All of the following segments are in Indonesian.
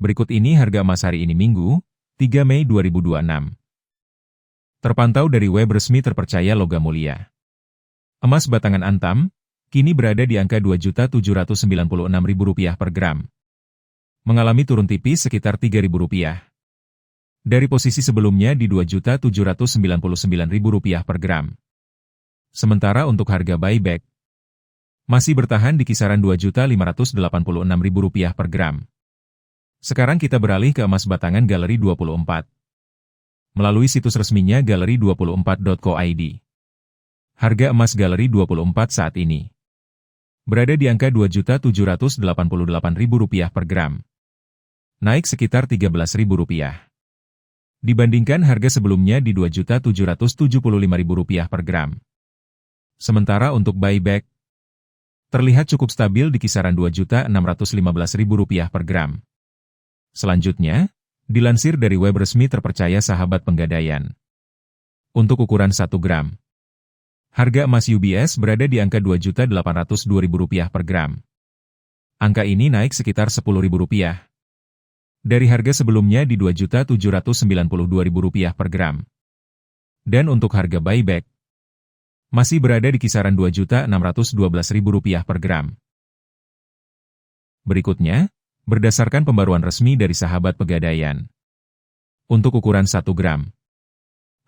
Berikut ini harga emas hari ini Minggu, 3 Mei 2026. Terpantau dari web resmi terpercaya Logam Mulia. Emas batangan Antam, kini berada di angka Rp2.796.000 per gram. Mengalami turun tipis sekitar Rp3.000. Dari posisi sebelumnya di Rp2.799.000 per gram. Sementara untuk harga buyback, masih bertahan di kisaran Rp2.586.000 per gram. Sekarang kita beralih ke emas batangan Galeri 24. Melalui situs resminya galeri24.co.id. Harga emas Galeri 24 saat ini berada di angka Rp2.788.000 per gram. Naik sekitar Rp13.000. Dibandingkan harga sebelumnya di Rp2.775.000 per gram. Sementara untuk buyback, terlihat cukup stabil di kisaran Rp2.615.000 per gram. Selanjutnya, dilansir dari web resmi terpercaya Sahabat Penggadaian. Untuk ukuran 1 gram, harga emas UBS berada di angka Rp2.802.000 per gram. Angka ini naik sekitar Rp10.000 dari harga sebelumnya di Rp2.792.000 per gram. Dan untuk harga buyback, masih berada di kisaran Rp2.612.000 per gram. Berikutnya, berdasarkan pembaruan resmi dari Sahabat Pegadaian. Untuk ukuran 1 gram,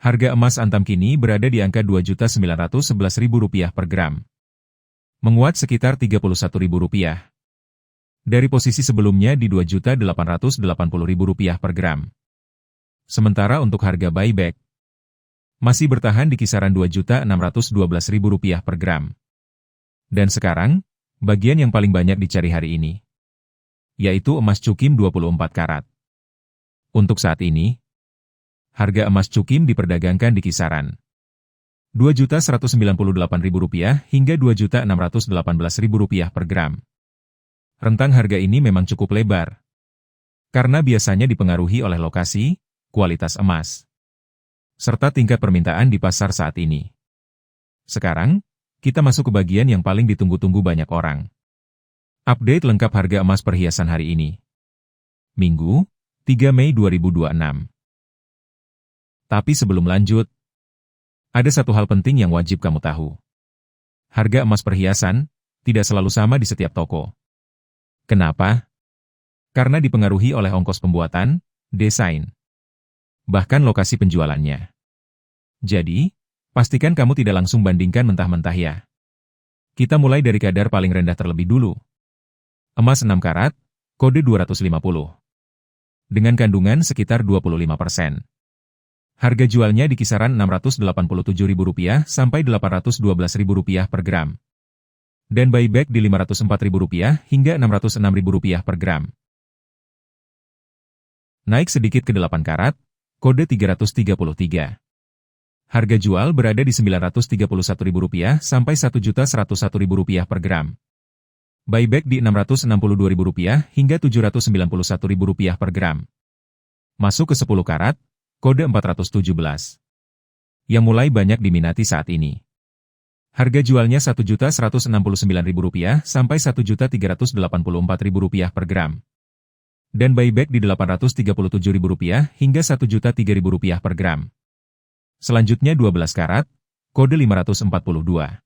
harga emas Antam kini berada di angka Rp2.911.000 per gram. Menguat sekitar Rp31.000. Dari posisi sebelumnya di Rp2.880.000 per gram. Sementara untuk harga buyback, masih bertahan di kisaran Rp2.612.000 per gram. Dan sekarang, bagian yang paling banyak dicari hari ini, yaitu emas Cukim 24 karat. Untuk saat ini, harga emas Cukim diperdagangkan di kisaran Rp2.198.000 hingga Rp2.618.000 per gram. Rentang harga ini memang cukup lebar, karena biasanya dipengaruhi oleh lokasi, kualitas emas, serta tingkat permintaan di pasar saat ini. Sekarang, kita masuk ke bagian yang paling ditunggu-tunggu banyak orang. Update lengkap harga emas perhiasan hari ini. Minggu, 3 Mei 2026. Tapi sebelum lanjut, ada satu hal penting yang wajib kamu tahu. Harga emas perhiasan tidak selalu sama di setiap toko. Kenapa? Karena dipengaruhi oleh ongkos pembuatan, desain, bahkan lokasi penjualannya. Jadi, pastikan kamu tidak langsung bandingkan mentah-mentah ya. Kita mulai dari kadar paling rendah terlebih dulu. Emas 6 karat, kode 250. Dengan kandungan sekitar 25%. Harga jualnya di kisaran Rp687.000 sampai Rp812.000 per gram. Dan buyback di Rp504.000 hingga Rp606.000 per gram. Naik sedikit ke 8 karat, kode 333. Harga jual berada di Rp931.000 sampai Rp1.101.000 per gram. Buyback di Rp662.000 hingga Rp791.000 per gram. Masuk ke 10 karat, kode 417. Yang mulai banyak diminati saat ini. Harga jualnya Rp1.169.000 sampai Rp1.384.000 per gram. Dan buyback di Rp837.000 hingga Rp1.003.000 per gram. Selanjutnya 12 karat, kode 542.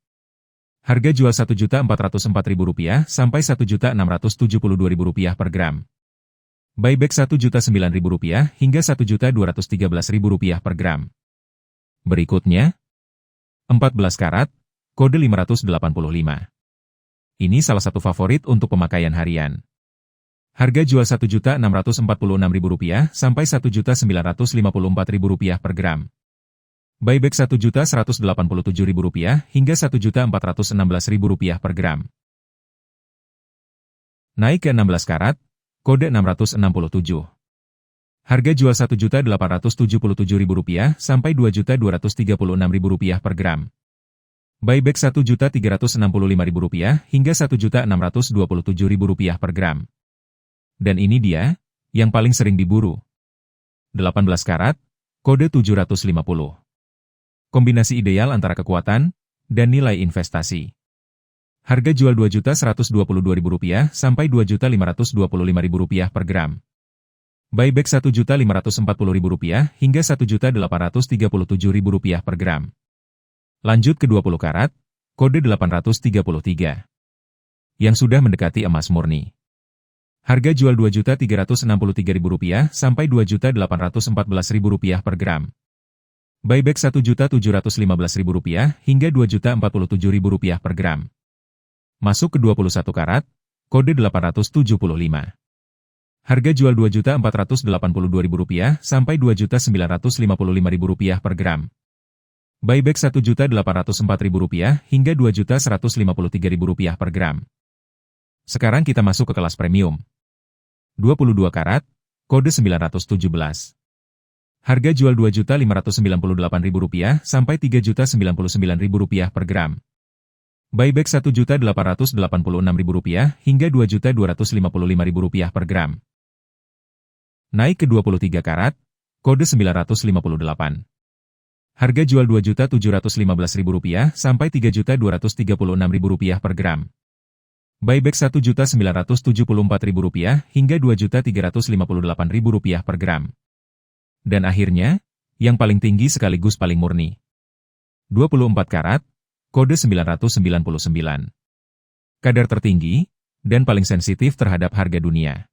Harga jual Rp1.404.000 sampai Rp1.672.000 per gram. Buyback Rp1.009.000 hingga Rp1.213.000 per gram. Berikutnya, 14 karat, kode 585. Ini salah satu favorit untuk pemakaian harian. Harga jual Rp1.646.000 sampai Rp1.954.000 per gram. Buyback Rp1.187.000 hingga Rp1.416.000 per gram. Naik ke 16 karat, kode 667. Harga jual Rp1.877.000 sampai Rp2.236.000 per gram. Buyback Rp1.365.000 hingga Rp1.627.000 per gram. Dan ini dia, yang paling sering diburu. 18 karat, kode 750. Kombinasi ideal antara kekuatan dan nilai investasi. Harga jual Rp2.122.000 sampai Rp2.525.000 per gram. Buyback Rp1.540.000 hingga Rp1.837.000 per gram. Lanjut ke 20 karat, kode 833. Yang sudah mendekati emas murni. Harga jual Rp2.363.000 sampai Rp2.814.000 per gram. Buyback Rp1.715.000 hingga Rp2.047.000 per gram. Masuk ke 21 karat, kode 875. Harga jual Rp2.482.000 sampai Rp2.955.000 per gram. Buyback Rp1.804.000 hingga Rp2.153.000 per gram. Sekarang kita masuk ke kelas premium. 22 karat, kode 917. Harga jual Rp2.598.000 sampai Rp3.099.000 per gram. Buyback Rp1.886.000 hingga Rp2.255.000 per gram. Naik ke 23 karat, kode 958. Harga jual Rp2.715.000 sampai Rp3.236.000 per gram. Buyback Rp1.974.000 hingga Rp2.358.000 per gram. Dan akhirnya, yang paling tinggi sekaligus paling murni. 24 karat, kode 999. Kadar tertinggi, dan paling sensitif terhadap harga dunia.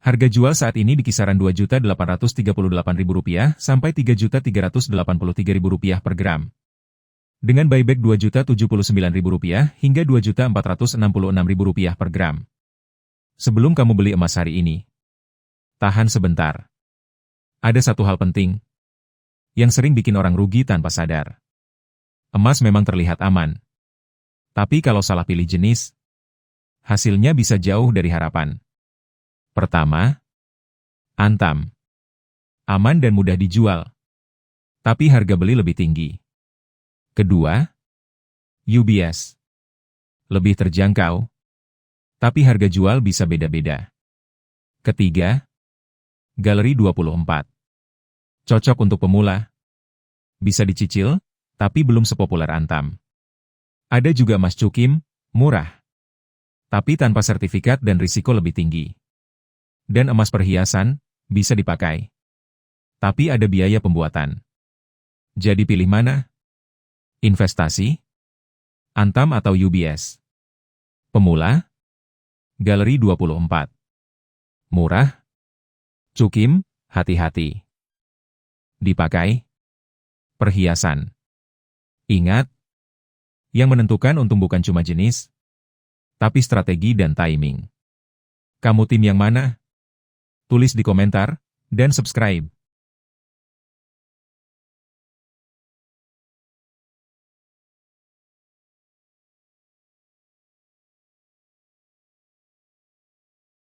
Harga jual saat ini di kisaran Rp2.838.000 sampai Rp3.383.000 per gram. Dengan buyback Rp2.079.000 hingga Rp2.466.000 per gram. Sebelum kamu beli emas hari ini, tahan sebentar. Ada satu hal penting yang sering bikin orang rugi tanpa sadar. Emas memang terlihat aman. Tapi kalau salah pilih jenis, hasilnya bisa jauh dari harapan. Pertama, Antam. Aman dan mudah dijual. Tapi harga beli lebih tinggi. Kedua, UBS. Lebih terjangkau. Tapi harga jual bisa beda-beda. Ketiga, Galeri 24. Cocok untuk pemula. Bisa dicicil, tapi belum sepopuler Antam. Ada juga emas cukim, murah. Tapi tanpa sertifikat dan risiko lebih tinggi. Dan emas perhiasan, bisa dipakai. Tapi ada biaya pembuatan. Jadi pilih mana? Investasi? Antam atau UBS? Pemula? Galeri 24. Murah? Cukim, hati-hati. Dipakai? Perhiasan. Ingat, yang menentukan untung bukan cuma jenis, tapi strategi dan timing. Kamu tim yang mana? Tulis di komentar, dan subscribe.